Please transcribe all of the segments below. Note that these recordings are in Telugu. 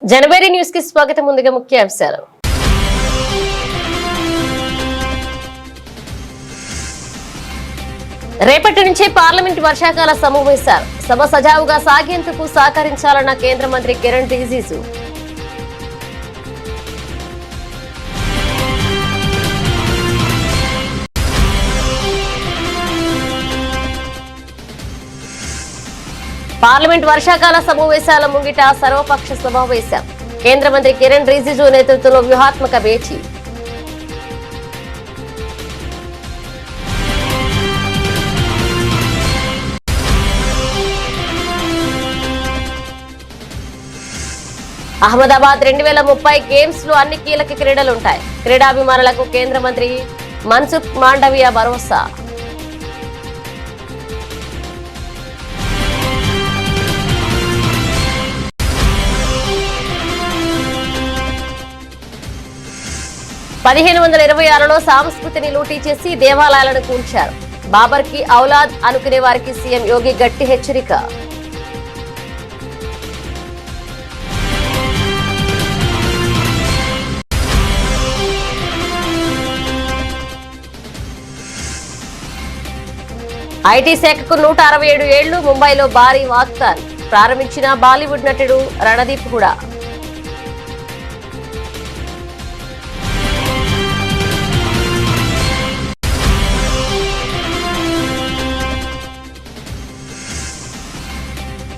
జనవరి న్యూస్ కి స్వాగతం. ముందుగా ముఖ్యాంశాలు. రేపటి నుంచి పార్లమెంట్ వర్షాకాల సమావేశాలు. సభ సజావుగా సాగేందుకు సహకరించాలన్న కేంద్ర మంత్రి కిరణ్ రిజిజు. పార్లమెంట్ వర్షాకాల సమావేశాల ముంగిట సర్వపక్ష సమావేశం. కేంద్ర మంత్రి కిరణ్ రిజిజు నేతృత్వంలో వ్యూహాత్మక భేటీ. అహ్మదాబాద్ 2030 గేమ్స్ లో అన్ని కీలక క్రీడలుంటాయి. క్రీడాభిమానులకు కేంద్ర మంత్రి మన్సుఖ్ మాండవియా భరోసా. లో సంస్కృతిని లూటీ చేసి దేవాలయాలను కూల్చారు. బాబర్ కి ఔలాద్ అనుకునే వారికి సీఎం యోగి గట్టి హెచ్చరిక. ఐటీ శాఖకు 167 ఏళ్లు. ముంబైలో భారీ వాక్థాన్ ప్రారంభించిన బాలీవుడ్ నటుడు రణదీప్ హుడా.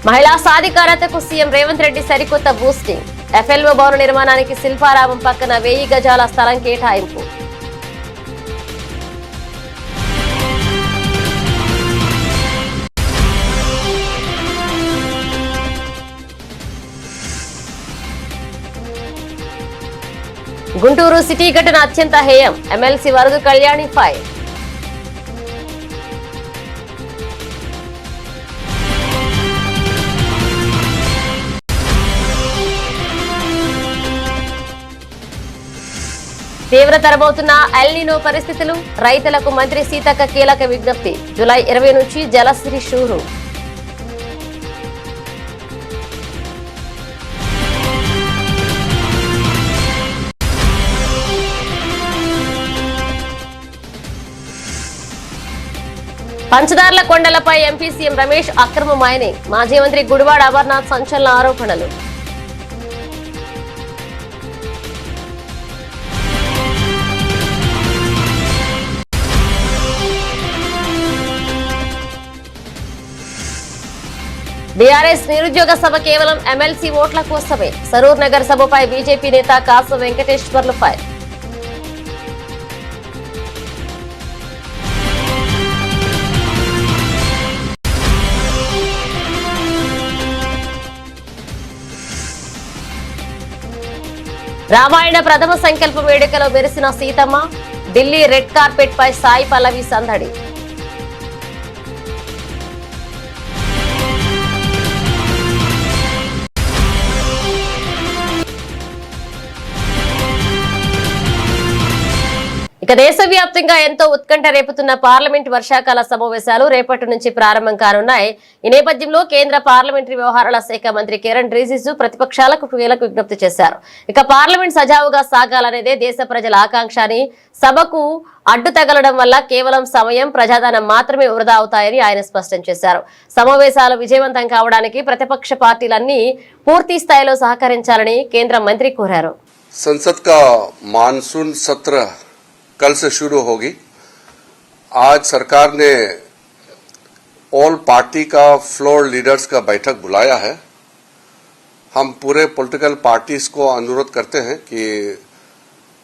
మహిళా సాధికారతకు సీఎం రేవంత్ రెడ్డి సరికొత్త బూస్టింగ్. ఎఫ్ఎల్ఓ భవన నిర్మాణానికి శిల్పారామం పక్కన 1000 గజాల స్థలం కేటాయింపు. గుంటూరు సిటీ ఘటన అత్యంత హేయం. MLC Varudu Kalyani fire. తీవ్రతరమవుతున్న ఎల్ నినో పరిస్థితులు. రైతులకు మంత్రి సీతక్క కీలక విజ్ఞప్తి. జూలై 20 నుంచి జలశ్రీ షూరు. పంచదార్ల కొండలపై ఎంపీ సీఎం రమేష్ అక్రమ మైనింగ్. మాజీ మంత్రి గుడివాడ అమర్నాథ్ సంచలన ఆరోపణలు. బీఆర్ఎస్ నిరుద్యోగ సభ కేవలం ఎమ్మెల్సీ ఓట్ల కోసమే. సరూర్ నగర్ సభపై బీజేపీ నేత కాసు వెంకటేశ్వర్లు ఫైర్. రామాయణ ప్రథమ సంకల్ప వేడుకలో మెరిసిన సీతమ్మ. ఢిల్లీ రెడ్ కార్పెట్ పై సాయి పల్లవి సందడి. ఇక దేశవ్యాప్తంగా ఎంతో ఉత్కంఠ రేపుతున్న పార్లమెంట్ వర్షాకాల సమావేశాలు రేపటి నుంచి ప్రారంభం కానున్నాయి. ఈ నేపథ్యంలో కేంద్ర పార్లమెంటరీ వ్యవహారాల శాఖ మంత్రి కిరణ్ రిజిజు ప్రతిపక్షాలకు కీలక విజ్ఞప్తి చేశారు. ఇక పార్లమెంట్ సజావుగా సాగాలనేదే దేశ ప్రజల ఆకాంక్ష అని, సభకు అడ్డు తగలడం వల్ల కేవలం సమయం, ప్రజాధనం మాత్రమే వృధా అవుతాయని ఆయన స్పష్టం చేశారు. సమావేశాలు విజయవంతం కావడానికి ప్రతిపక్ష పార్టీలన్నీ పూర్తి స్థాయిలో సహకరించాలని కేంద్ర మంత్రి కోరారు. సంసద్ కా మాన్సూన్ సత్ర कल से शुरू होगी। आज सरकार ने ऑल पार्टी का फ्लोर लीडर्स का बैठक बुलाया है। हम पूरे पॉलिटिकल पार्टीज को अनुरोध करते हैं कि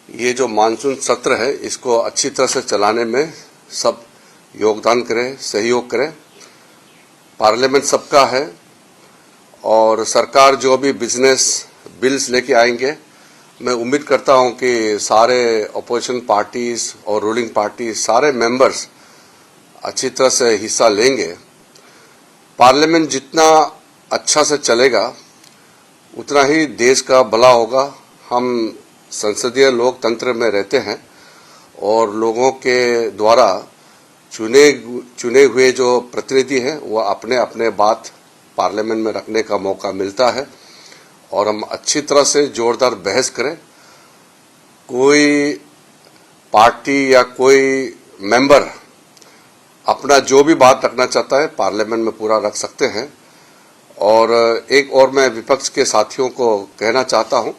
ये जो मानसून सत्र है इसको अच्छी तरह से चलाने में सब योगदान करें, सहयोग करें। पार्लियामेंट सबका है और सरकार जो भी बिजनेस बिल्स लेके आएंगे, मैं उम्मीद करता हूं कि सारे अपोजिशन पार्टीज और रूलिंग पार्टी सारे मेंबर्स अच्छी तरह से हिस्सा लेंगे। पार्लियामेंट जितना अच्छा से चलेगा उतना ही देश का भला होगा। हम संसदीय लोकतंत्र में रहते हैं और लोगों के द्वारा चुने हुए जो प्रतिनिधि हैं वो अपने अपने बात पार्लियामेंट में रखने का मौका मिलता है और हम अच्छी तरह से जोरदार बहस करें। कोई पार्टी या कोई मेंबर अपना जो भी बात रखना चाहता है पार्लियामेंट में पूरा रख सकते हैं। और एक और मैं विपक्ष के साथियों को कहना चाहता हूं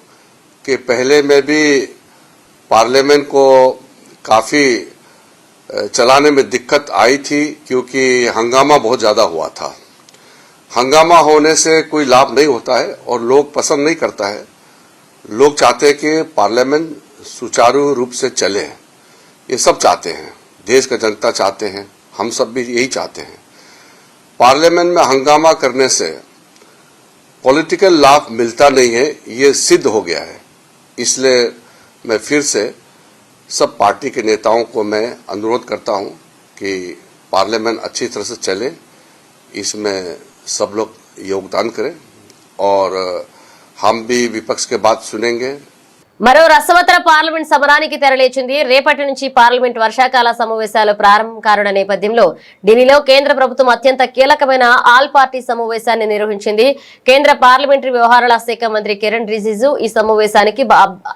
कि पहले में भी पार्लियामेंट को काफी चलाने में दिक्कत आई थी, क्योंकि हंगामा बहुत ज्यादा हुआ था। हंगामा होने से कोई लाभ नहीं होता है और लोग पसंद नहीं करता है। लोग चाहते हैं कि पार्लियामेंट सुचारू रूप से चले, ये सब चाहते हैं, देश का जनता चाहते हैं, हम सब भी यही चाहते हैं। पार्लियामेंट में हंगामा करने से पॉलिटिकल लाभ मिलता नहीं है, ये सिद्ध हो गया है। इसलिए मैं फिर से सब पार्टी के नेताओं को मैं अनुरोध करता हूं कि पार्लियामेंट अच्छी तरह से चले, इसमें सब लोग योगदान करें और हम भी विपक्ष के बात सुनेंगे। మరో రసవత్తర పార్లమెంట్ సమరానికి తెరలేచింది. రేపటి నుంచి పార్లమెంట్ వర్షాకాల సమావేశాలు ప్రారంభం కానున్న నేపథ్యంలో ఢిల్లీలో కేంద్ర ప్రభుత్వం అత్యంత కీలకమైన ఆల్ పార్టీ సమావేశాన్ని నిర్వహించింది. కేంద్ర పార్లమెంటరీ వ్యవహారాల శాఖ మంత్రి కిరణ్ రిజిజు ఈ సమావేశానికి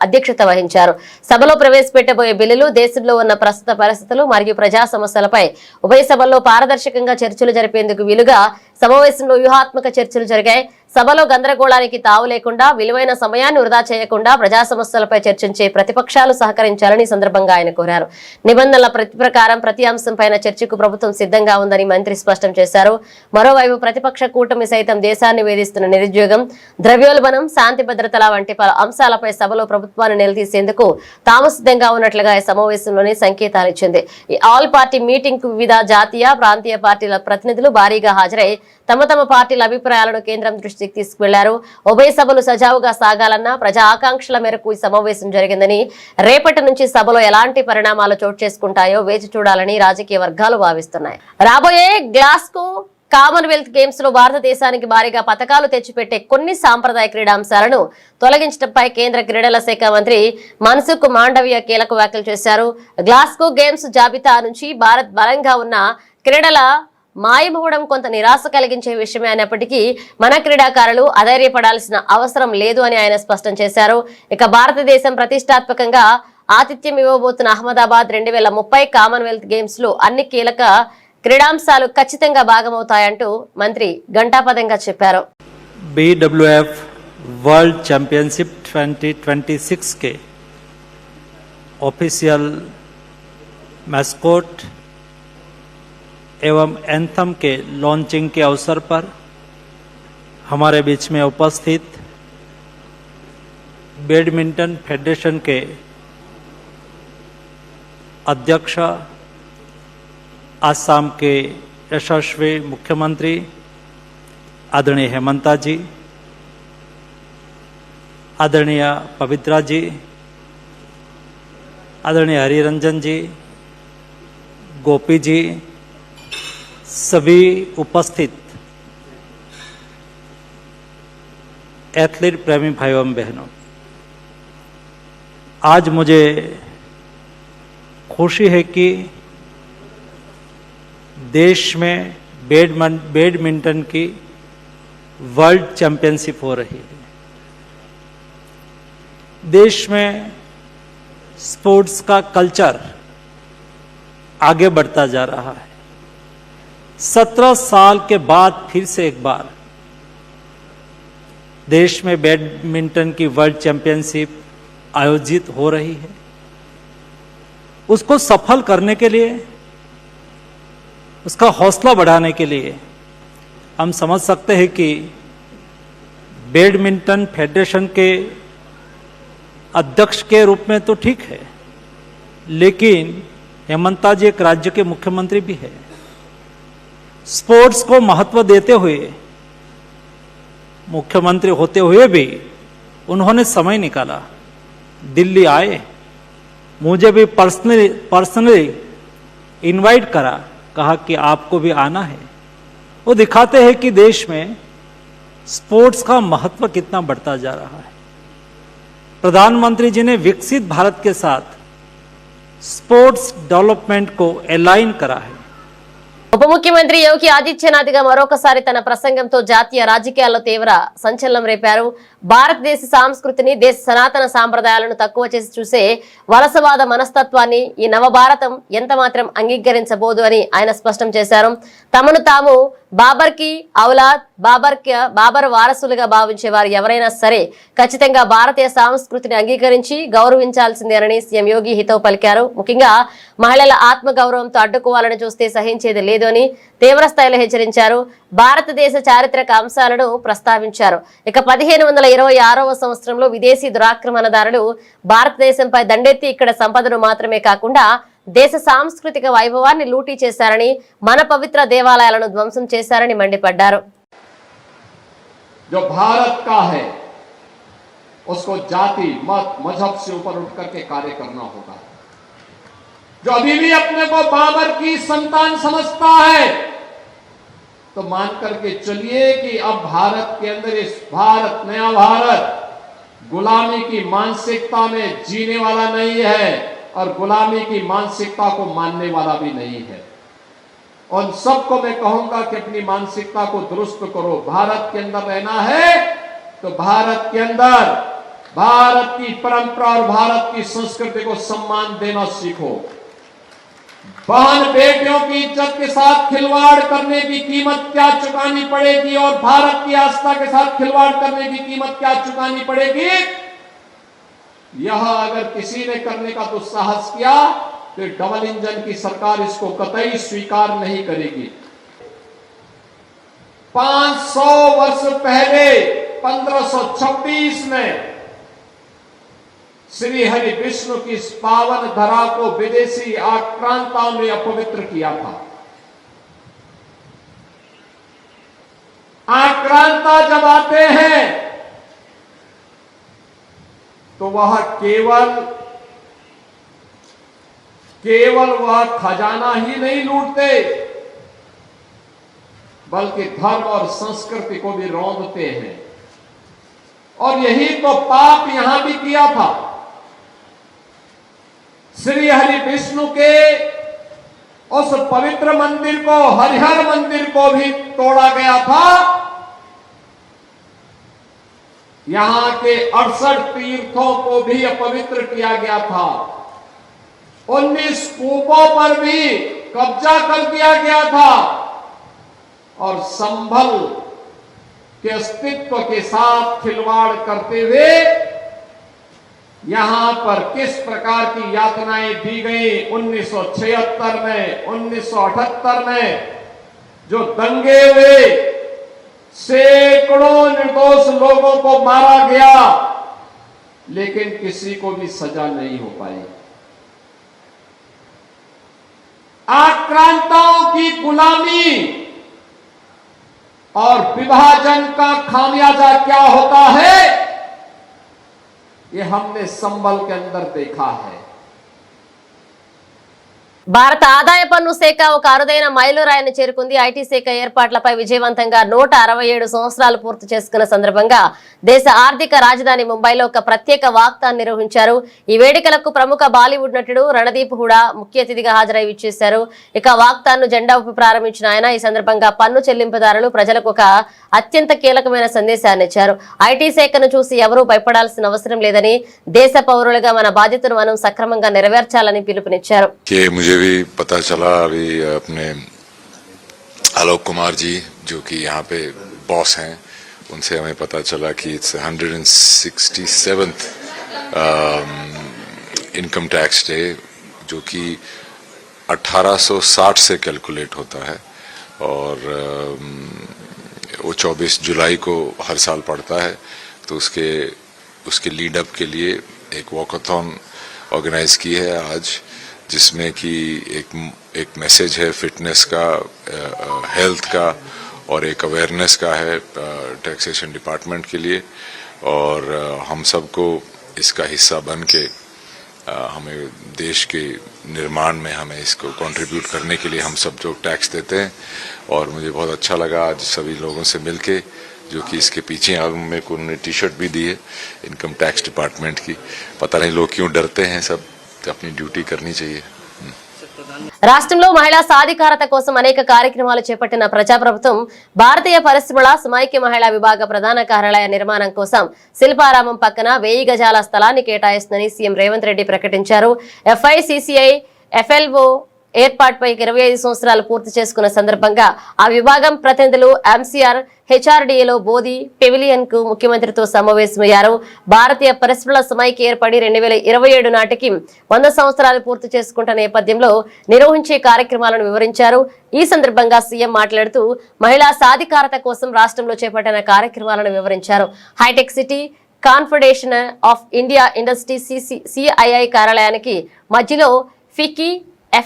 అధ్యక్షత వహించారు. సభలో ప్రవేశపెట్టబోయే బిల్లులు, దేశంలో ఉన్న ప్రస్తుత పరిస్థితులు మరియు ప్రజా సమస్యలపై ఉభయ సభల్లో పారదర్శకంగా చర్చలు జరిపేందుకు వీలుగా సమావేశంలో వ్యూహాత్మక చర్చలు జరిగాయి. సభలో గందరగోళానికి తావు లేకుండా, విలువైన సమయాన్ని వృధా చేయకుండా ప్రజా సమస్యలపై చర్చించే ప్రతిపక్షాలు సహకరించాలని సందర్భంగా ఆయన కోరారు. నిబంధనల ప్రకారం ప్రతి అంశంపైన చర్చకు ప్రభుత్వం సిద్ధంగా ఉందని మంత్రి స్పష్టం చేశారు. మరోవైపు ప్రతిపక్ష కూటమి సైతం దేశాన్ని వేధిస్తున్న నిరుద్యోగం, ద్రవ్యోల్బణం, శాంతి భద్రతల వంటి పలు అంశాలపై సభలో ప్రభుత్వాన్ని నిలదీసేందుకు తాము సిద్ధంగా ఉన్నట్లుగా ఈ సమావేశంలోనే సంకేతాలిచ్చింది. ఈ ఆల్ పార్టీ మీటింగ్ కు వివిధ జాతీయ, ప్రాంతీయ పార్టీల ప్రతినిధులు భారీగా హాజరై తమ తమ పార్టీల అభిప్రాయాలను కేంద్రం దృష్టికి తీసుకువెళ్లారు. ఉభయ సభలు సజావుగా సాగాలన్న ప్రజా ఆకాంక్షల మేరకు ఈ సమావేశం జరిగిందని, రేపటి నుంచి సభలో ఎలాంటి పరిణామాలు చోటు చేసుకుంటాయో వేచి చూడాలని రాజకీయ వర్గాలు భావిస్తున్నాయి. రాబోయే గ్లాస్గో కామన్వెల్త్ గేమ్స్ లో భారతదేశానికి భారీగా పతకాలు తెచ్చిపెట్టే కొన్ని సాంప్రదాయ క్రీడాంశాలను తొలగించడంపై కేంద్ర క్రీడల శాఖ మంత్రి మన్సుఖ్ మాండవీయ కీలక వ్యాఖ్యలు చేశారు. గ్లాస్గో గేమ్స్ జాబితా నుంచి భారత్ బలంగా ఉన్న క్రీడల మాయమవడం కొంత నిరాశ కలిగించే విషయమే అయినప్పటికీ మన క్రీడాకారులు అధైర్యపడాల్సిన అవసరం లేదు అని ఆయన స్పష్టం చేశారు. ఇక భారతదేశం ప్రతిష్టాత్మకంగా ఆతిథ్యం ఇవ్వబోతున్న అహ్మదాబాద్ 2030 కామన్వెల్త్ గేమ్స్ లో అన్ని కీలక క్రీడాంశాలు ఖచ్చితంగా భాగమవుతాయంటూ మంత్రి ఘంటాపథంగా చెప్పారు. BWF वर्ल्ड चैंपियनशिप 2026 के ऑफिशियल मैस्कोट एवं एंथम के लॉन्चिंग के अवसर पर हमारे बीच में उपस्थित बैडमिंटन फेडरेशन के अध्यक्ष, आसाम के यशस्वी मुख्यमंत्री आदरणीय हेमंता जी, आदरणीय पवित्रा जी, आदरणीय हरिरंजन जी, गोपी जी, सभी उपस्थित एथलीट प्रेमी भाइयों एवं बहनों, आज मुझे खुशी है कि देश में बैडमिंटन की वर्ल्ड चैंपियनशिप हो रही है। देश में स्पोर्ट्स का कल्चर आगे बढ़ता जा रहा है। 17 साल के बाद फिर से एक बार देश में बैडमिंटन की वर्ल्ड चैंपियनशिप आयोजित हो रही है। उसको सफल करने के लिए, उसका हौसला बढ़ाने के लिए हम समझ सकते हैं कि बैडमिंटन फेडरेशन के अध्यक्ष के रूप में तो ठीक है, लेकिन हेमंता जी एक राज्य के मुख्यमंत्री भी है। स्पोर्ट्स को महत्व देते हुए, मुख्यमंत्री होते हुए भी उन्होंने समय निकाला, दिल्ली आए, मुझे भी पर्सनली इनवाइट करा, कहा कि आपको भी आना है। वो दिखाते हैं कि देश में स्पोर्ट्स का महत्व कितना बढ़ता जा रहा है। प्रधानमंत्री जी ने विकसित भारत के साथ स्पोर्ट्स डेवलपमेंट को अलाइन करा है। ఉప ముఖ్యమంత్రి యోగి ఆదిత్యనాథ్ గా మరొకసారి తన ప్రసంగంతో జాతీయ రాజకీయాల్లో తీవ్ర సంచలనం రేపారు. భారతదేశ సంస్కృతిని, దేశ సనాతన సాంప్రదాయాలను తక్కువ చేసి చూసే వలసవాద మనస్తత్వాన్ని ఈ నవభారతం ఎంత మాత్రం అంగీకరించబోదు అని ఆయన స్పష్టం చేశారు. తమను తాము బాబర్ కి ఔలాద్, బాబర్ వారసులుగా భావించే వారు ఎవరైనా సరే ఖచ్చితంగా భారతీయ సంస్కృతిని అంగీకరించి గౌరవించాల్సిందేనని సీఎం యోగి హితవు పలికారు. ముఖ్యంగా మహిళల ఆత్మ గౌరవంతో అడ్డుకోవాలని చూస్తే సహించేది లేదు అని తీవ్ర స్థాయిలో హెచ్చరించారు. భారతదేశ చారిత్రక అంశాలను ప్రస్తావించారు. ఇక 1526వ సంవత్సరంలో విదేశీ దురాక్రమణదారులు భారతదేశంపై దండెత్తి ఇక్కడ సంపదను మాత్రమే కాకుండా దేశ సాంస్కృతిక వైభవాన్ని లూటీ చేశారని, మన పవిత్ర దేవాలయాలను ధ్వంసం చేశారని మండిపడ్డారు. जो भारत का है उसको जाति मत मजहब से ऊपर उठ करके कार्य करना होगा. जो अभी भी अपने को बाबर की संतान समझता है तो मान करके चलिए कि अब भारत के अंदर इस भारत, नया भारत गुलामी की मानसिकता में जीने वाला नहीं है और गुलामी की मानसिकता को मानने वाला भी नहीं है. उन सबको मैं कहूंगा कि अपनी मानसिकता को दुरुस्त करो. भारत के अंदर रहना है तो भारत के अंदर भारत की परंपरा और भारत की संस्कृति को सम्मान देना सीखो. बहन बेटियों की इज्जत के साथ खिलवाड़ करने की कीमत क्या चुकानी पड़ेगी और भारत की आस्था के साथ खिलवाड़ करने की कीमत क्या चुकानी पड़ेगी, यह अगर किसी ने करने का दुस्साहस किया तो डबल इंजन की सरकार इसको कतई स्वीकार नहीं करेगी. 500 वर्ष पहले 1526 में श्री हरि विष्णु की इस पावन धरा को विदेशी आक्रांताओं ने अपवित्र किया था. आक्रांता जब आते हैं तो वह केवल वह खजाना ही नहीं लूटते बल्कि धर्म और संस्कृति को भी रौंदते हैं. और यही तो पाप यहां भी किया था. श्री हरि विष्णु के उस पवित्र मंदिर को, हरिहर मंदिर को भी तोड़ा गया था. यहां के 68 तीर्थों को भी अपवित्र किया गया था. 19 कूपों पर भी कब्जा कर दिया गया था और संभल के अस्तित्व के साथ खिलवाड़ करते हुए यहां पर किस प्रकार की यातनाएं दी गई. 1976 में, 1978 में जो दंगे हुए, सैकड़ों निर्दोष लोगों को मारा गया लेकिन किसी को भी सजा नहीं हो पाई. आक्रांताओं की गुलामी और विभाजन का खामियाजा क्या होता है ये हमने संभल के अंदर देखा है. భారత ఆదాయ పన్ను శాఖ ఒక అరుదైన మైలురాయిని చేరుకుంది. ఐటీ శాఖ ఏర్పాట్లపై విజయవంతంగా 167 సంవత్సరాలు పూర్తి చేసుకున్న సందర్భంగా దేశ ఆర్థిక రాజధాని ముంబైలో ఒక ప్రత్యేక వాక్థాన్ నిర్వహించారు. ఈ వేడుకలకు ప్రముఖ బాలీవుడ్ నటుడు రణదీప్ హుడా ముఖ్య అతిథిగా హాజరై విచ్చేశారు. ఇక వాక్థాన్ ను జెండా ఊపి ప్రారంభించిన ఆయన ఈ సందర్భంగా పన్ను చెల్లింపుదారులు ప్రజలకు ఒక అత్యంత కీలకమైన సందేశాన్ని ఇచ్చారు. ఐటీ శాఖను చూసి ఎవరూ భయపడాల్సిన అవసరం లేదని, దేశ పౌరులుగా మన బాధ్యతను మనం సక్రమంగా నెరవేర్చాలని పిలుపునిచ్చారు. मुझे भी पता चला अभी अपने आलोक कुमार जी जो कि यहाँ पे बॉस हैं उनसे हमें पता चला कि it's 167th income tax day जो कि 1860 से कैलकुलेट होता है और वो 24 जुलाई को हर साल पड़ता है. तो उसके लीड अप के लिए एक वॉकथॉन ऑर्गेनाइज की है आज, जिसमें कि एक मैसेज है फिटनेस का, हेल्थ का और एक अवेयरनेस का है टैक्सेशन डिपार्टमेंट के लिए. और हम सबको इसका हिस्सा बन के हमें देश के निर्माण में हमें इसको कंट्रीब्यूट करने के लिए हम सब जो टैक्स देते हैं. और मुझे बहुत अच्छा लगा आज सभी लोगों से मिलके, जो कि इसके पीछे मेरे को उन्होंने टी शर्ट भी दी है इनकम टैक्स डिपार्टमेंट की. पता नहीं लोग क्यों डरते हैं, सब अपनी ड्यूटी करनी चाहिए. రాష్ట్రంలో మహిళా సాధికారత కోసం అనేక కార్యక్రమాలు చేపట్టిన ప్రజాప్రభుత్వం భారతీయ పరిశ్రమల సమైక్య మహిళా విభాగ ప్రధాన కార్యాలయ నిర్మాణం కోసం శిల్పారామం పక్కన 1000 గజాల స్థలాన్ని కేటాయిస్తుందని సీఎం రేవంత్ రెడ్డి ప్రకటించారు. FICCI FLO ఏర్పాటుపై 25 సంవత్సరాలు పూర్తి చేసుకున్న సందర్భంగా ఆ విభాగం ప్రతినిధులు MCR HRDAలో బోధి పెవిలియన్ కు ముఖ్యమంత్రితో సమావేశమయ్యారు. భారతీయ పరిశ్రమల సమైక్య ఏర్పడి 2027 నాటికి 100 సంవత్సరాలు పూర్తి చేసుకుంటున్న నేపథ్యంలో నిర్వహించే కార్యక్రమాలను వివరించారు. ఈ సందర్భంగా సీఎం మాట్లాడుతూ మహిళా సాధికారత కోసం రాష్ట్రంలో చేపట్టిన కార్యక్రమాలను వివరించారు. హైటెక్ City Confederation of India Industry CII కార్యాలయానికి మధ్యలో ఫికీ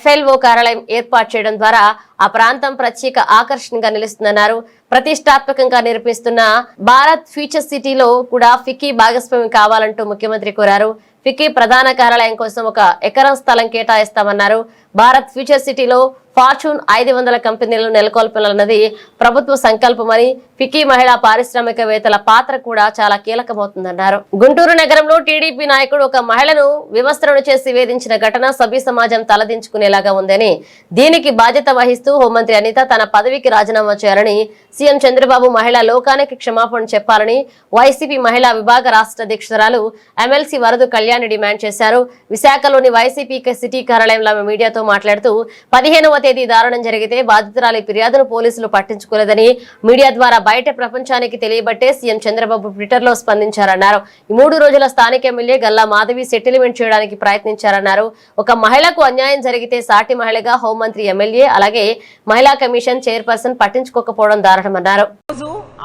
FLO కార్యాలయం ఏర్పాటు చేయడం ద్వారా ఆ ప్రాంతం ప్రత్యేక ఆకర్షణగా నిలుస్తుందన్నారు. ప్రతిష్టాత్మకంగా నిర్మిస్తున్న భారత్ ఫ్యూచర్ సిటీలో కూడా ఫికీ భాగస్వామ్యం కావాలంటూ ముఖ్యమంత్రి కోరారు. ఫికీ ప్రధాన కార్యాలయం కోసం 1 ఎకరం స్థలం కేటాయిస్తామన్నారు. భారత్ ఫ్యూచర్ సిటీలో ఫార్చ్యూన్ 500 కంపెనీలను నెలకొల్పాలన్నది ప్రభుత్వ సంకల్పమని, ఫికీ మహిళా పారిశ్రామికవేత్తల పాత్ర కూడా చాలా కీలకమవుతుందన్నారు. గుంటూరు నగరంలో టీడీపీ నాయకుడు ఒక మహిళను వివస్త్రను చేసి వేధించిన ఘటన సభ్య సమాజం తలదించుకునేలాగా ఉందని, దీనికి బాధ్యత వహిస్తూ హోంమంత్రి అనిత తన పదవికి రాజీనామా చేయాలని, సీఎం చంద్రబాబు మహిళా లోకానికి క్షమాపణ చెప్పాలని వైసీపీ మహిళా విభాగ రాష్ట్ర అధ్యక్షురాలు ఎమ్మెల్సీ వరదు కళ్యాణి డిమాండ్ చేశారు. విశాఖలోని వైసీపీ సిటీ కార్యాలయంలో ఆమె మీడియాతో మాట్లాడుతూ 15వ తేదీ దారుణం జరిగితే బాధితురాలి ఫిర్యాదును పోలీసులు పట్టించుకోలేదని, మీడియా ద్వారా బయట ప్రపంచానికి తెలియబట్టే సీఎం చంద్రబాబు ట్విట్టర్ లో స్పందించారన్నారు. ఈ 3 రోజుల స్థానిక ఎమ్మెల్యే గల్లా మాధవి సెటిల్మెంట్ చేయడానికి ప్రయత్నించారన్నారు. ఒక మహిళకు అన్యాయం జరిగితే సాటి మహిళగా హోంమంత్రి, ఎమ్మెల్యే అలాగే మహిళా కమిషన్ చైర్పర్సన్ పట్టించుకోకపోవడం దారుణమన్నారు.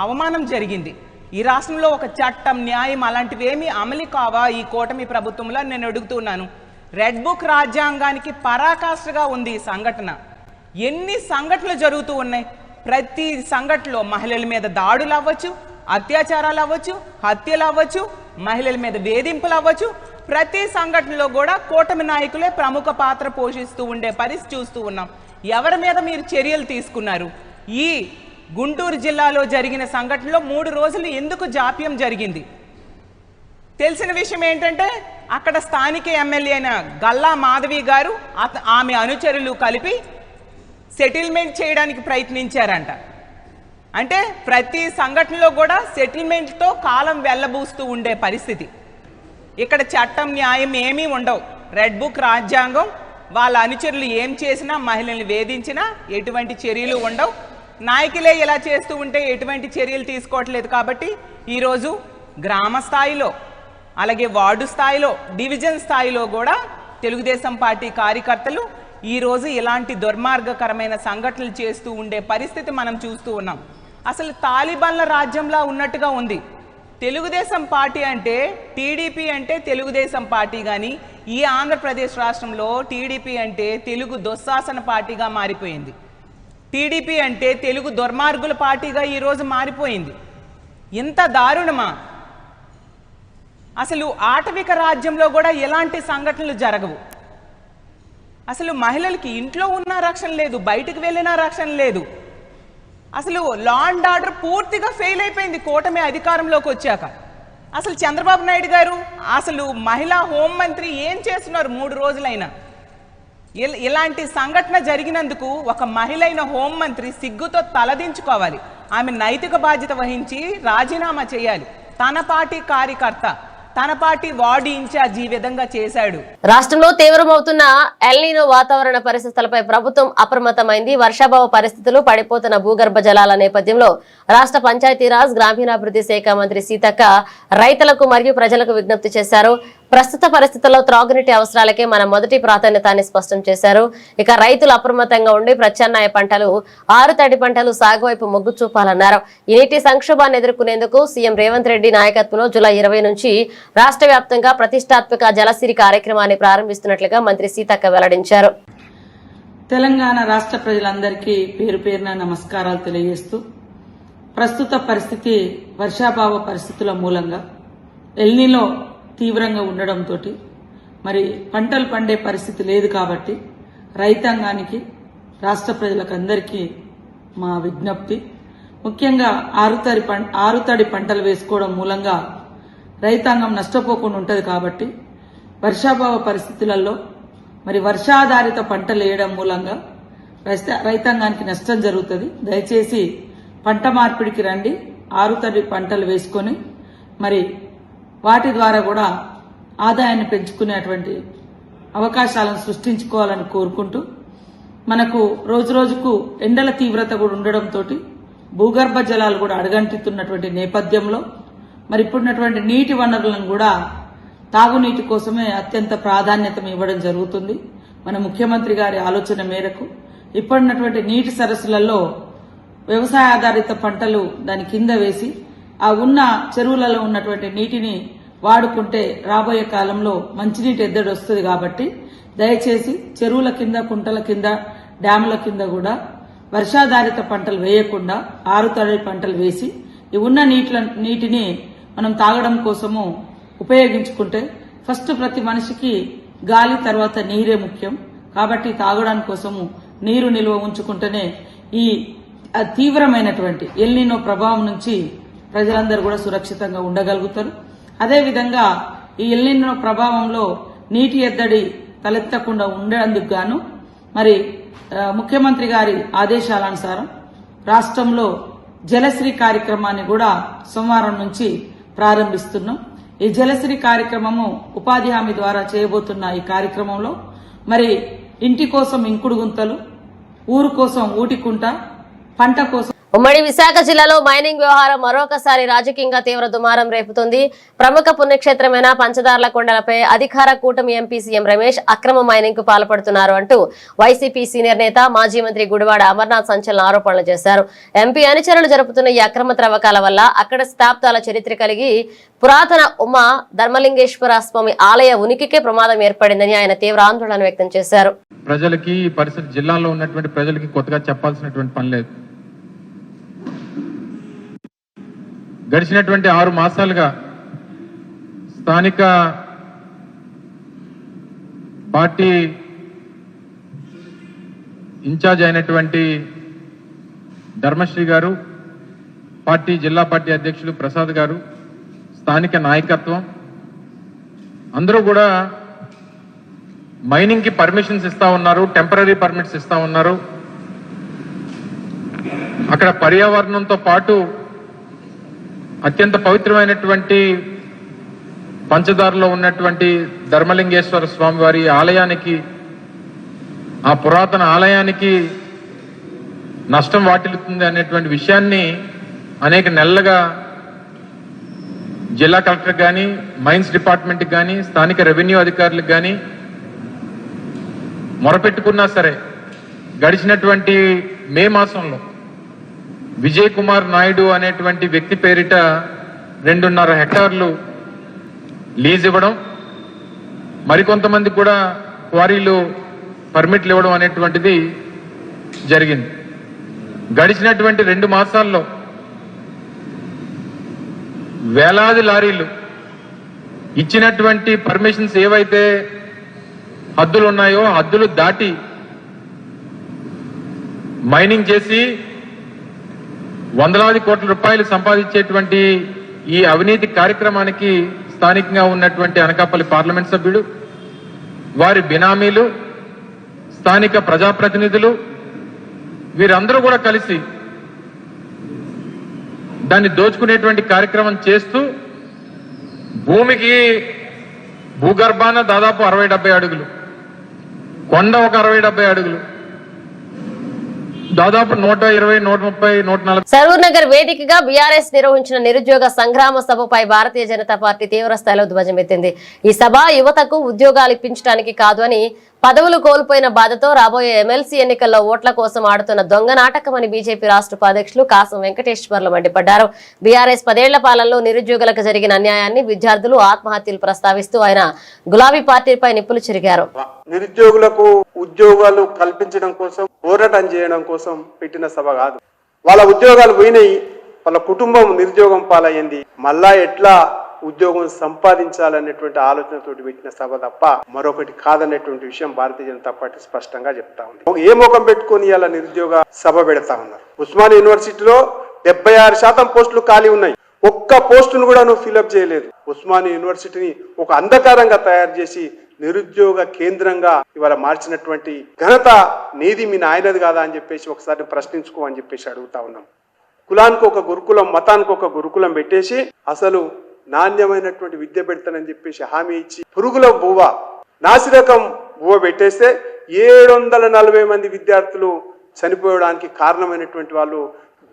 అవమానం జరిగింది. ఈ రాష్ట్రంలో ఒక చట్టం, న్యాయం అలాంటివి ఏమీ అమలు కావా ఈ కూటమి ప్రభుత్వంలో నేను అడుగుతున్నాను. రెడ్ బుక్ రాజ్యాంగానికి పరాకాష్ఠగా ఉంది ఈ సంఘటన. ఎన్ని సంఘటనలు జరుగుతూ ఉన్నాయి. ప్రతి సంఘటనలో మహిళల మీద దాడులు అవ్వచ్చు, అత్యాచారాలు అవ్వచ్చు, హత్యలు అవ్వచ్చు, మహిళల మీద వేధింపులు అవ్వచ్చు. ప్రతి సంఘటనలో కూడా కూటమి నాయకులే ప్రముఖ పాత్ర పోషిస్తూ ఉండే పరిస్థితి చూస్తూ ఉన్నాం. ఎవరి మీద మీరు చర్యలు తీసుకున్నారు? ఈ గుంటూరు జిల్లాలో జరిగిన సంఘటనలో 3 రోజులు ఎందుకు జాప్యం జరిగింది? తెలిసిన విషయం ఏంటంటే అక్కడ స్థానిక ఎమ్మెల్యే అయిన గల్లా మాధవి గారు ఆమె అనుచరులు కలిపి సెటిల్మెంట్ చేయడానికి ప్రయత్నించారంట. అంటే ప్రతి సంఘటనలో కూడా సెటిల్మెంట్తో కాలం వెళ్ళబూస్తూ ఉండే పరిస్థితి. ఇక్కడ చట్టం, న్యాయం ఏమీ ఉండవు. రెడ్ బుక్ రాజ్యాంగం, వాళ్ళ అనుచరులు ఏం చేసినా, మహిళల్ని వేధించినా ఎటువంటి చర్యలు ఉండవు. నాయకులే ఇలా చేస్తూ ఉంటే ఎటువంటి చర్యలు తీసుకోవట్లేదు. కాబట్టి ఈరోజు గ్రామ స్థాయిలో, అలాగే వార్డు స్థాయిలో, డివిజన్ స్థాయిలో కూడా తెలుగుదేశం పార్టీ కార్యకర్తలు ఈరోజు ఇలాంటి దుర్మార్గకరమైన సంఘటనలు చేస్తూ ఉండే పరిస్థితి మనం చూస్తూ ఉన్నాం. అసలు తాలిబాన్ల రాజ్యంలా ఉన్నట్టుగా ఉంది. తెలుగుదేశం పార్టీ అంటే, టీడీపీ అంటే తెలుగుదేశం పార్టీ, కానీ ఈ ఆంధ్రప్రదేశ్ రాష్ట్రంలో టీడీపీ అంటే తెలుగు దుశ్శాసన పార్టీగా మారిపోయింది. టీడీపీ అంటే తెలుగు దుర్మార్గుల పార్టీగా ఈరోజు మారిపోయింది. ఇంత దారుణమా? అసలు ఆటవిక రాజ్యంలో కూడా ఎలాంటి సంఘటనలు జరగవు. అసలు మహిళలకి ఇంట్లో ఉన్న రక్షణ లేదు, బయటకు వెళ్ళిన రక్షణ లేదు. అసలు లా అండ్ ఆర్డర్ పూర్తిగా ఫెయిల్ అయిపోయింది కూటమి అధికారంలోకి వచ్చాక. అసలు చంద్రబాబు నాయుడు గారు, అసలు మహిళా హోంమంత్రి ఏం చేస్తున్నారు 3 రోజులైనా? ఇలాంటి సంఘటన జరిగినందుకు ఒక మహిళ అయిన హోంమంత్రి సిగ్గుతో తలదించుకోవాలి. ఆమె నైతిక బాధ్యత వహించి రాజీనామా చేయాలి. తన పార్టీ కార్యకర్త, తన పార్టీ వార్డు ఇన్ఛార్జ్ ఈ విధంగా చేశాడు. రాష్ట్రంలో తీవ్రమవుతున్న ఎల్నినో వాతావరణ పరిస్థితులపై ప్రభుత్వం అప్రమత్తమైంది. వర్షాభావ పరిస్థితులు, పడిపోతున్న భూగర్భ జలాల నేపథ్యంలో రాష్ట్ర పంచాయతీరాజ్ గ్రామీణాభివృద్ధి శాఖ మంత్రి సీతక్క రైతులకు మరియు ప్రజలకు విజ్ఞప్తి చేశారు. ప్రస్తుత పరిస్థితుల్లో త్రాగునీటి అవసరాలకే మన మొదటి ప్రాధాన్యత అని స్పష్టం చేశారు. ఇక రైతులు అప్రమత్తంగా ఉండి ప్రత్యామ్నాయ పంటలు, ఆరుతడి పంటలు సాగు వైపు మొగ్గు చూపాలన్నారు. ఈ నీటి సంక్షోభాన్ని ఎదుర్కొనేందుకు సీఎం రేవంత్ రెడ్డి నాయకత్వంలో జూలై 20 నుంచి రాష్ట్ర వ్యాప్తంగా ప్రతిష్టాత్మక జలసిరి కార్యక్రమాన్ని ప్రారంభిస్తున్నట్లుగా మంత్రి సీతక్క వెల్లడించారు. తెలంగాణ రాష్ట్ర ప్రజలందరికీ పేరు పేరున నమస్కారాలు తెలియజేస్తూ, ప్రస్తుత పరిస్థితి వర్షాభావ పరిస్థితుల మూలంగా ఎల్నినో తీవ్రంగా ఉండడంతో మరి పంటలు పండే పరిస్థితి లేదు. కాబట్టి రైతాంగానికి, రాష్ట్ర ప్రజలకు అందరికీ మా విజ్ఞప్తి, ముఖ్యంగా ఆరుతడి పంటలు వేసుకోవడం మూలంగా రైతాంగం నష్టపోకుండా ఉంటుంది. కాబట్టి వర్షాభావ పరిస్థితులలో మరి వర్షాధారిత పంటలు వేయడం మూలంగా రైతాంగానికి నష్టం జరుగుతుంది. దయచేసి పంట మార్పిడికి రండి, ఆరుతడి పంటలు వేసుకొని మరి వాటి ద్వారా కూడా ఆదాయాన్ని పెంచుకునేటువంటి అవకాశాలను సృష్టించుకోవాలని కోరుకుంటూ, మనకు రోజు రోజుకు ఎండల తీవ్రత కూడా ఉండడంతో భూగర్భ జలాలు కూడా అడుగంటుతున్నటువంటి నేపథ్యంలో మరి ఇప్పుడున్నటువంటి నీటి వనరులను కూడా తాగునీటి కోసమే అత్యంత ప్రాధాన్యత ఇవ్వడం జరుగుతుంది. మన ముఖ్యమంత్రి గారి ఆలోచన మేరకు ఇప్పుడున్నటువంటి నీటి సరస్సులలో వ్యవసాయ ఆధారిత పంటలు దాని కింద వేసి ఆ ఉన్న చెరువులలో ఉన్నటువంటి నీటిని వాడుకుంటే రాబోయే కాలంలో మంచినీటి ఎద్దడి వస్తుంది. కాబట్టి దయచేసి చెరువుల కింద, కుంటల కింద, డ్యాముల కింద కూడా వర్షాధారిత పంటలు వేయకుండా ఆరుతడి పంటలు వేసి ఈ ఉన్న నీటిని మనం తాగడం కోసము ఉపయోగించుకుంటే, ఫస్ట్ ప్రతి మనిషికి గాలి తర్వాత నీరే ముఖ్యం. కాబట్టి తాగడానికి కోసము నీరు నిల్వ ఉంచుకుంటేనే ఈ తీవ్రమైనటువంటి ఎల్నినో ప్రభావం నుంచి ప్రజలందరూ కూడా సురక్షితంగా ఉండగలుగుతారు. అదేవిధంగా ఈ ఎల్నినో ప్రభావంలో నీటి ఎద్దడి తలెత్తకుండా ఉండేందుకు గాను మరి ముఖ్యమంత్రి గారి ఆదేశాలనుసారం రాష్ట్రంలో జలశ్రీ కార్యక్రమాన్ని కూడా సోమవారం నుంచి ప్రారంభిస్తున్నాం. ఈ జలశ్రీ కార్యక్రమము ఉపాధి హామీ ద్వారా చేయబోతున్న ఈ కార్యక్రమంలో మరి ఇంటి కోసం ఇంకుడు గుంతలు, ఊరు కోసం ఊటికుంట, పంట కోసం. ఉమ్మడి విశాఖ జిల్లాలో మైనింగ్ వ్యవహారం మరొకసారి రాజకీయంగా తీవ్ర దుమారం రేపుతుంది. ప్రముఖ పుణ్యక్షేత్రమైన పంచదార్ల కొండలపై అధికార కూటమి ఎంపీ సీఎం రమేష్ అక్రమ మైనింగ్ కు పాల్పడుతున్నారు అంటూ వైసీపీ సీనియర్ నేత మాజీ మంత్రి గుడివాడ అమర్నాథ్ సంచలన ఆరోపణలు చేశారు. ఎంపీ అనుచరులు జరుపుతున్న ఈ అక్రమ త్రవ్వకాల వల్ల అక్కడ శతాబ్దాల చరిత్ర కలిగి పురాతన ఉమా ధర్మలింగేశ్వర స్వామి ఆలయ ఉనికికే ప్రమాదం ఏర్పడిందని ఆయన తీవ్ర ఆందోళన వ్యక్తం చేశారు. ప్రజలకి పరిసర జిల్లాలో ఉన్నటువంటి ప్రజలకి కొత్తగా చెప్పాల్సినటువంటి పని లేదు. గడిచినటువంటి 6 మాసాలుగా స్థానిక పార్టీ ఇన్ఛార్జ్ అయినటువంటి ధర్మశ్రీ గారు, పార్టీ జిల్లా పార్టీ అధ్యక్షులు ప్రసాద్ గారు, స్థానిక నాయకత్వం అందరూ కూడా మైనింగ్ కి పర్మిషన్స్ ఇస్తా ఉన్నారు, టెంపరరీ పర్మిట్స్ ఇస్తా ఉన్నారు. అక్కడ పర్యావరణంతో పాటు అత్యంత పవిత్రమైనటువంటి పంచదారలో ఉన్నటువంటి ధర్మలింగేశ్వర స్వామి వారి ఆలయానికి, ఆ పురాతన ఆలయానికి నష్టం వాటిల్లుతుంది అనేటువంటి విషయాన్ని అనేక నెలలుగా జిల్లా కలెక్టర్ కానీ, మైన్స్ డిపార్ట్మెంట్కి కానీ, స్థానిక రెవెన్యూ అధికారులకు కానీ మొరపెట్టుకున్నా సరే గడిచినటువంటి మే మాసంలో విజయ్ కుమార్ నాయుడు అనేటువంటి వ్యక్తి పేరిట 2.5 హెక్టార్లు లీజ్ ఇవ్వడం, మరికొంతమంది కూడా క్వారీలు పర్మిట్లు ఇవ్వడం అనేటువంటిది జరిగింది. గడిచినటువంటి 2 మాసాల్లో వేలాది లారీలు ఇచ్చినటువంటి పర్మిషన్స్ ఏవైతే హద్దులు ఉన్నాయో హద్దులు దాటి మైనింగ్ చేసి వందలాది కోట్ల రూపాయలు సంపాదించేటువంటి ఈ అవినీతి కార్యక్రమానికి స్థానికంగా ఉన్నటువంటి అనకాపల్లి పార్లమెంట్ సభ్యుడు, వారి బినామీలు, స్థానిక ప్రజాప్రతినిధులు వీరందరూ కూడా కలిసి దాన్ని దోచుకునేటువంటి కార్యక్రమం చేస్తూ భూమికి భూగర్భాన దాదాపు 60-70 అడుగులు, కొండ ఒక 60-70 అడుగులు, దాదాపు 120, 130, 140. సరూర్ నగర్ వేదికగా బీఆర్ఎస్ నిర్వహించిన నిరుద్యోగ సంగ్రామ సభపై భారతీయ జనతా పార్టీ తీవ్ర స్థాయిలో ధ్వజమెత్తింది. ఈ సభ యువతకు ఉద్యోగాలు ఇప్పించడానికి కాదు అని, పదవులు కోల్పోయిన బాధతో రాబోయే ఎమ్మెల్సీ ఎన్నికల్లో ఓట్ల కోసం ఆడుతున్న దొంగ నాటకమని బీజేపీ రాష్ట్ర ఉపాధ్యక్షులు కాసం వెంకటేశ్వర్లు మండిపడ్డారు. బీఆర్ఎస్ 10 ఏళ్ల పాలనలో నిరుద్యోగులకు జరిగిన అన్యాయాన్ని, విద్యార్థులు ఆత్మహత్యలు ప్రస్తావిస్తూ ఆయన గులాబీ పార్టీపై నిప్పులు చెరిగారు. నిరుద్యోగులకు ఉద్యోగాలు కల్పించడం కోసం, పోరాటం చేయడం కోసం పెట్టిన సభ కాదు. వాళ్ళ ఉద్యోగాలు పోయినాయి, వాళ్ళ కుటుంబం నిరుద్యోగం పాలయ్యింది, మళ్ళా ఎట్లా ఉద్యోగం సంపాదించాలనేటువంటి ఆలోచనతోటి పెట్టిన సభ తప్ప మరొకటి కాదనేటువంటి విషయం భారతీయ జనతా పార్టీ స్పష్టంగా చెప్తా ఉంది. ఏ ముఖం పెట్టుకుని ఇలా నిరుద్యోగ సభ పెడతా ఉన్నారు? ఉస్మానియా యూనివర్సిటీలో 76% పోస్టులు ఖాళీ ఉన్నాయి. ఒక్క పోస్టును కూడా నువ్వు ఫిలప్ చేయలేదు. ఉస్మానియా యూనివర్సిటీని ఒక అంధకారంగా తయారు చేసి నిరుద్యోగ కేంద్రంగా ఇవాళ మార్చినటువంటి ఘనత నీది మీ నాయనది కాదా అని చెప్పేసి ఒకసారి ప్రశ్నించుకో అని చెప్పేసి అడుగుతా ఉన్నాం. కులానికి ఒక గురుకులం, మతానికి ఒక గురుకులం పెట్టేసి అసలు నాణ్యమైనటువంటి విద్య పెడతానని చెప్పేసి హామీ ఇచ్చి పురుగుల బువ్వ, నాసిరకం బువ్వ పెట్టేస్తే 740 మంది విద్యార్థులు చనిపోవడానికి కారణమైనటువంటి వాళ్ళు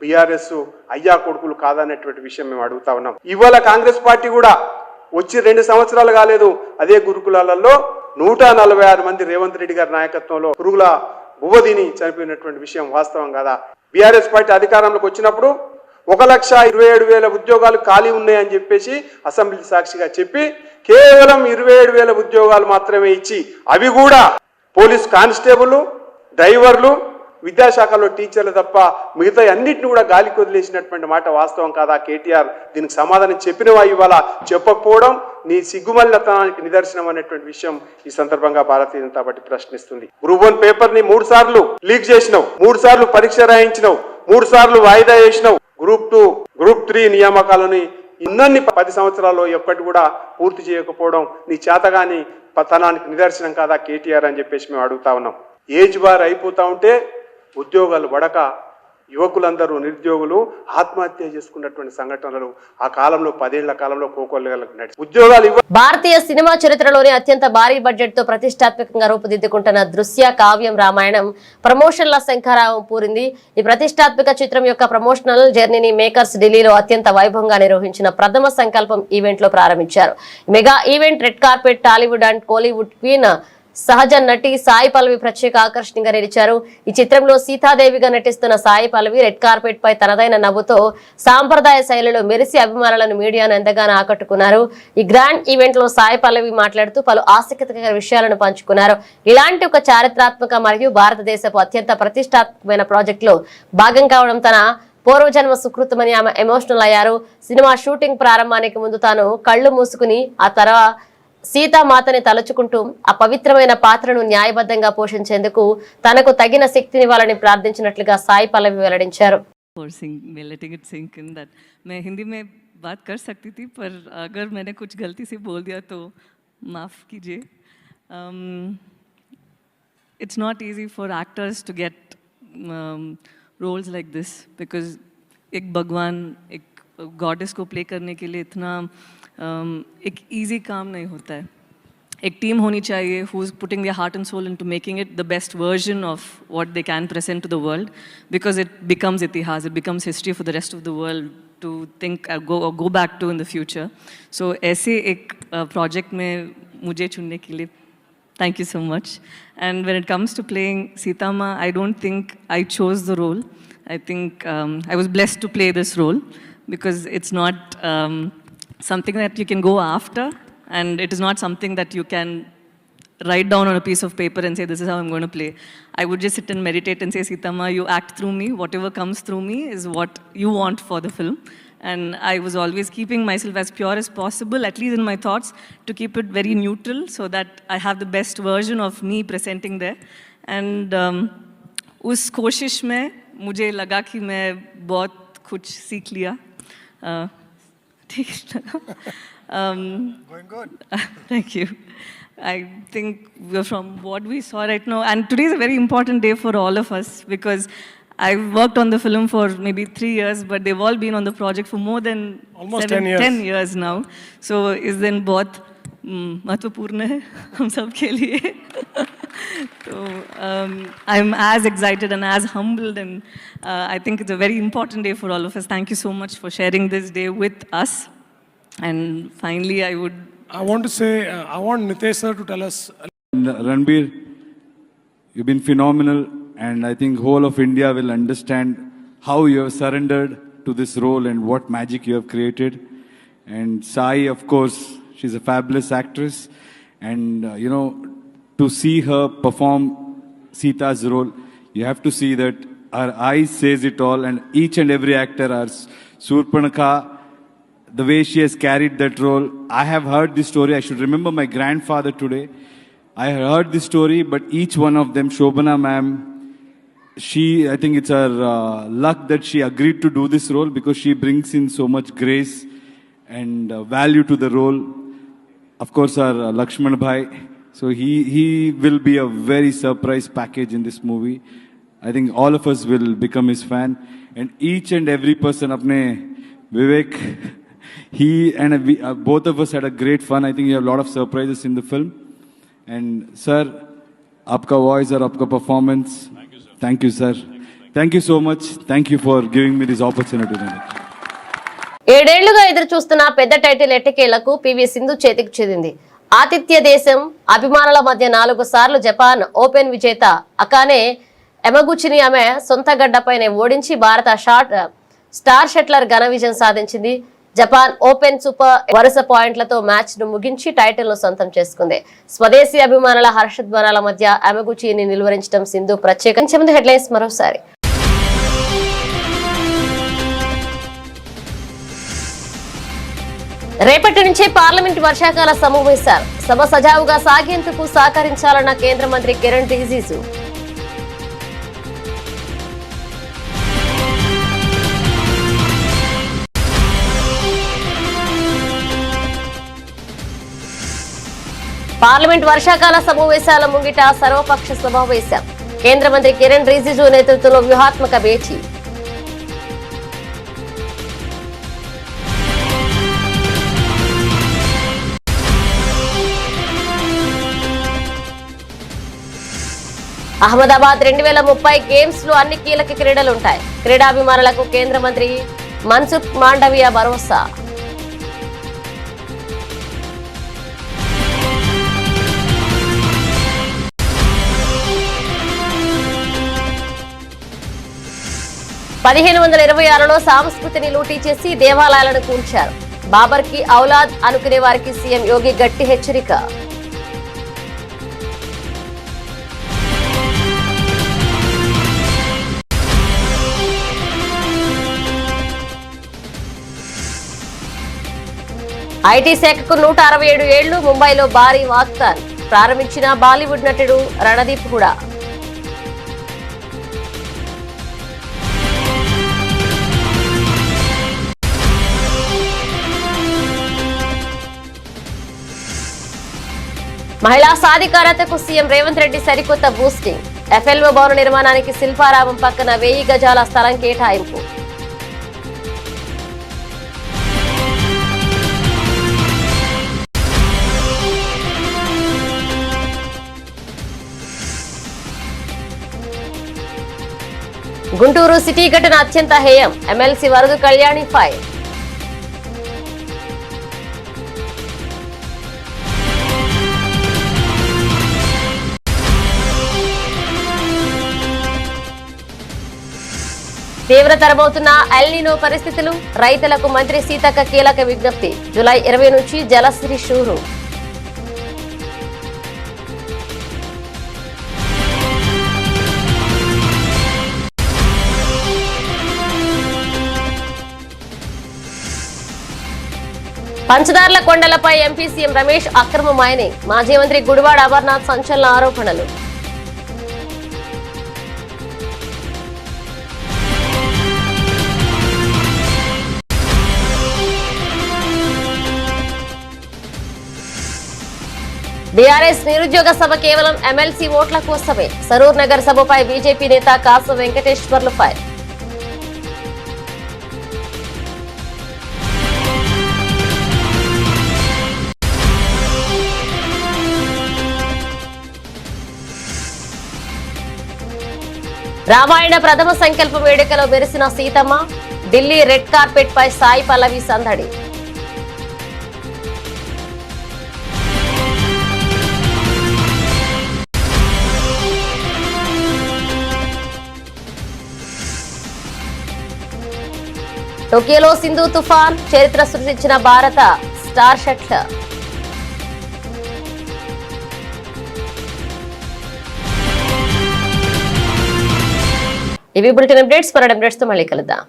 బీఆర్ఎస్ అయ్యా కొడుకులు కాదనేటువంటి విషయం మేము అడుగుతా ఉన్నాం. ఇవాళ కాంగ్రెస్ పార్టీ కూడా వచ్చి 2 సంవత్సరాలు కాలేదు, అదే గురుకులాలలో 146 మంది రేవంత్ రెడ్డి గారి నాయకత్వంలో పురుగుల బువ్వదిని చనిపోయినటువంటి విషయం వాస్తవం కదా. బీఆర్ఎస్ పార్టీ అధికారంలోకి వచ్చినప్పుడు 1,27,000 ఉద్యోగాలు ఖాళీ ఉన్నాయని చెప్పేసి అసెంబ్లీ సాక్షిగా చెప్పి కేవలం 27,000 ఉద్యోగాలు మాత్రమే ఇచ్చి, అవి కూడా పోలీస్ కానిస్టేబుల్, డ్రైవర్లు, విద్యాశాఖలో టీచర్లు తప్ప మిగతా అన్నింటిని కూడా గాలికి వదిలేసినటువంటి మాట వాస్తవం కాదా కేటీఆర్? దీనికి సమాధానం చెప్పినవా ఇవాళ చెప్పకపోవడం నీ సిగ్గుమల్లతనానికి నిదర్శనం అనేటువంటి విషయం ఈ సందర్భంగా Bharatiya Janata party ప్రశ్నిస్తుంది. Group 1 paper ని 3 సార్లు లీక్ చేసినావు, 3 సార్లు పరీక్ష రాయించినావు, 3 సార్లు వాయిదా వేసినావు. గ్రూప్ 2, గ్రూప్ 3 నియామకాలని ఇన్ని 10 సంవత్సరాల్లో ఎప్పటి కూడా పూర్తి చేయకపోవడం నీ చేతగాని పతనానికి నిదర్శనం కాదా కేటీఆర్ అని చెప్పేసి మేము అడుగుతా ఉన్నాం. ఏజ్ బార్ అయిపోతా ఉంటే ఉద్యోగాలు పడక యువకులందరూ నిరుద్యోగులు ఆత్మహత్య చేసుకున్నటువంటి సంఘటనలు ఆ కాలంలో 10 ఏళ్ల కాలంలో కోకొల్లలకు నడిచి ఉద్యోగాలు భారతీయ సినిమా చరిత్రలోనే అత్యంత భారీ బడ్జెట్ తో ప్రతిష్టాత్మకంగా రూపుదిద్దుకుంటున్న దృశ్య కావ్యం రామాయణం ప్రమోషన్ల శంఖారావం పూరింది. ఈ ప్రతిష్టాత్మక చిత్రం యొక్క ప్రమోషనల్ జర్నీని మేకర్స్ ఢిల్లీలో అత్యంత వైభవంగా నిర్వహించిన ప్రథమ సంకల్పం ఈవెంట్ లో ప్రారంభించారు. Mega event red carpet Tollywood and Kollywood queen సహజ నటి సాయి పల్లవి ప్రత్యేక ఆకర్షణగా నిలిచారు. ఈ చిత్రంలో సీతాదేవిగా నటిస్తున్న సాయి పల్లవి రెడ్ కార్పెట్ పై తనదైన నవ్వుతో సాంప్రదాయ శైలిలో మెరిసి అభిమానులను మీడియాను ఎంతగానో ఆకట్టుకున్నారు. ఈ గ్రాండ్ ఈవెంట్ లో సాయి పల్లవి మాట్లాడుతూ పలు ఆసక్తికర విషయాలను పంచుకున్నారు. ఇలాంటి ఒక చారిత్రాత్మక మరియు భారతదేశపు అత్యంత ప్రతిష్టాత్మకమైన ప్రాజెక్ట్ లో భాగం కావడం తన పూర్వజన్మ సుకృతమని ఆమె ఎమోషనల్ అయ్యారు. సినిమా షూటింగ్ ప్రారంభానికి ముందు తాను కళ్ళు మూసుకుని ఆ తర్వాత సీతామాతని తలుచుకుంటూ ఆ పవిత్రమైన పాత్రను న్యాయబద్ధంగా పోషించేందుకు తనకు తగిన శక్తినివ్వాలని ప్రార్థించినట్లుగా సాయి పల్లవి వెల్లడించారు. मैं हिंदी में बात कर सकती थी, पर अगर मैंने कुछ गलती से बोल दिया तो माफ़ कीजिए. It's not easy for actors to get roles like this because एक भगवान, एक गॉडेस को प्ले करने के लिए इतना एक इजी काम नहीं होता है. एक टीम होनी चाहिए who is putting their heart and soul into making it the best version of what they can present to the world, because it becomes itihas, it becomes history for the rest of the world to think go back to in the future. So ऐसे एक project में मुझे चुनने के लिए thank you so much. And when it comes to playing Sita Ma, I don't think I chose the role. I think I was blessed to play this role because it's not something that you can go after, and it is not something that you can write down on a piece of paper and say, this is how I'm going to play. I would just sit and meditate and say, Sita Ma, you act through me. Whatever comes through me is what you want for the film. And I was always keeping myself as pure as possible, at least in my thoughts, to keep it very neutral so that I have the best version of me presenting there. And उस कोशिश में मुझे लगा कि मैं बहुत कुछ सीख लिया. ठीक लगा. Going good. Thank you. I think from what we saw right now, and today is a very important day for all of us because I've worked on the film for maybe 3 years, but they've all been on the project for more than almost 10 years now. So is then बहुत महत्वपूर्ण है हम सब के लिए. So I'm as excited and as humbled, and I think it's a very important day for all of us. Thank you so much for sharing this day with us. And finally, I want to say, I want Nitesh sir to tell us. Ranbir, you've been phenomenal, and I think whole of India will understand how you have surrendered to this role and what magic you have created. And Sai, of course, she's a fabulous actress, and to see her perform Sita's role, you have to see that her eyes says it all, and each and every actor, our Surpanakha, the way she has carried that role. I have heard this story. I should remember my grandfather today. I heard this story, but each one of them, Shobana ma'am, I think it's her luck that she agreed to do this role because she brings in so much grace and value to the role. Of course, our Lakshman Bhai, So he will be a very surprise package in this movie. I think all of us will become his fan, and each and every person, apne Vivek, he and we, both of us had a great fun. I think we have a lot of surprises in the film. And sir, aapka voice or aapka performance. Thank you, sir. Thank you so much. Thank you for giving me this opportunity. ఏడేళ్లుగా ఎదురు చూస్తున్న పెద్ద టైటిల్ ఎట్టకేలకు పివి సింధు చేతికి చేరింది. ఆతిథ్య దేశం అభిమానుల మధ్య 4 సార్లు జపాన్ ఓపెన్ విజేత అకానే యమగుచిని ఆమె సొంత గడ్డపైనే ఓడించి భారత స్టార్ షట్లర్ ఘన విజయం సాధించింది. జపాన్ ఓపెన్ సూపర్ వరుస పాయింట్లతో మ్యాచ్ ను ముగించి టైటిల్ ను సొంతం చేసుకుంది. స్వదేశీ అభిమానుల హర్షధ్వానాల మధ్య యమగుచిని నిలువరించడం సింధు ప్రత్యేకించే హెడ్లైన్స్ మరోసారి. రేపటి నుంచి పార్లమెంట్ వర్షాకాల సమావేశాలు. సభ సజావుగా సాగేందుకు సహకరించాలన్న కేంద్ర మంత్రి కిరణ్ రిజిజు. పార్లమెంట్ వర్షాకాల సమావేశాల ముంగిట సర్వపక్ష సమావేశం. కేంద్ర మంత్రి కిరణ్ రిజిజు నేతృత్వంలో వ్యూహాత్మక భేటీ. అహ్మదాబాద్ 2030 గేమ్స్ లో అన్ని కీలక క్రీడలుంటాయి. క్రీడాభిమానులకు కేంద్ర మంత్రి మన్సుఖ్ మాండవియా భరోసా. లో సంస్కృతిని లూటీ చేసి దేవాలయాలను కూల్చారు. బాబర్ కి ఔలాద్ అనుకునే వారికి సీఎం యోగి గట్టి హెచ్చరిక. ఐటీ శాఖకు 167 ఏళ్లు. ముంబైలో భారీ వాక్థాన్ ప్రారంభించిన బాలీవుడ్ నటుడు రణదీప్ హుడా. మహిళా సాధికారతకు సీఎం రేవంత్ రెడ్డి సరికొత్త బూస్టింగ్. ఎఫ్ఎల్ఓ భవన నిర్మాణానికి శిల్పారామం పక్కన 1000 గజాల స్థలం కేటాయింపు. గుంటూరు సిటీ ఘటన అత్యంత హేయం. MLC Varudu Kalyani fire. తీవ్రతరమవుతున్న ఎల్నినో పరిస్థితులు. రైతులకు మంత్రి సీతక్క కీలక విజ్ఞప్తి. జూలై 20 నుంచి జలశ్రీ షూరు. పంచదార్ల కొండలపై ఎంపీ సీఎం రమేష్ అక్రమ మైనింగ్. మాజీ మంత్రి గుడివాడ అమర్నాథ్ సంచలన ఆరోపణలు. బీఆర్ఎస్ నిరుద్యోగ సభ కేవలం ఎమ్మెల్సీ ఓట్ల కోసమే. సరూర్ నగర్ సభపై బీజేపీ నేత కాసు వెంకటేశ్వర్లు ఫైర్. రామాయణ ప్రథమ సంకల్ప వేడుకలో మెరిసిన సీతమ్మ. ఢిల్లీ రెడ్ కార్పెట్ పై సాయి పల్లవి సందడి. టోక్యోలో సింధు తుఫాన్. చరిత్ర సృష్టించిన భారత స్టార్ షట్లర్. ఇవి బులెటిన్ అప్డేట్స్. మరో అప్డేట్స్ తో మళ్ళీ కలుద్దాం.